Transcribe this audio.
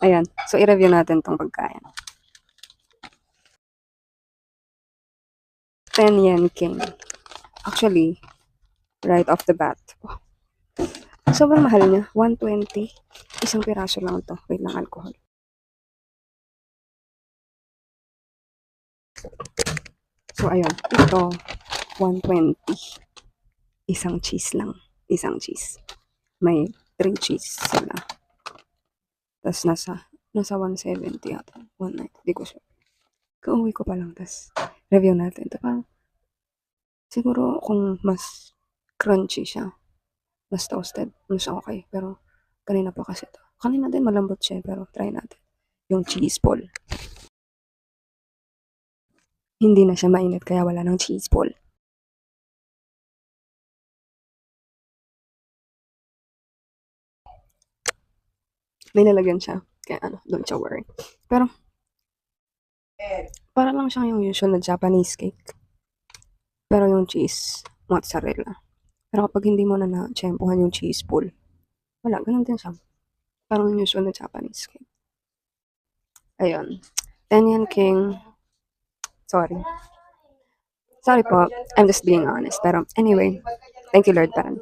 Ayan. So, i-review natin tong pagkain. 10 yen king. Actually, right off the bat. Oh, sobrang mahal niya. 120. Isang piraso lang to. Wait lang, alcohol. So, ayun. Ito, 120. Isang cheese lang. Isang cheese. May 3 cheese sila. Tapos nasa 170 yata. 190. Di ko sure. Kauwi ko pa lang. Tapos, review natin. Ito parang, siguro kung mas crunchy siya, mas toasted, mas okay. Pero, kanina pa kasi ito. Kanina din malambot siya, pero try natin. Yung cheese ball. Hindi na siya mainit, kaya wala ng cheese ball. May nalagyan siya. Kaya don't you worry. Pero, para lang siyang yung usual na Japanese cake. Pero yung cheese, mozzarella. Pero kapag hindi mo na na-tsempohan yung cheese ball, wala, ganun din siya. Parang yung usual na Japanese cake. Ayun. Tenyan King. Sorry. Sorry po. I'm just being honest. Pero anyway, thank you Lord pa rin.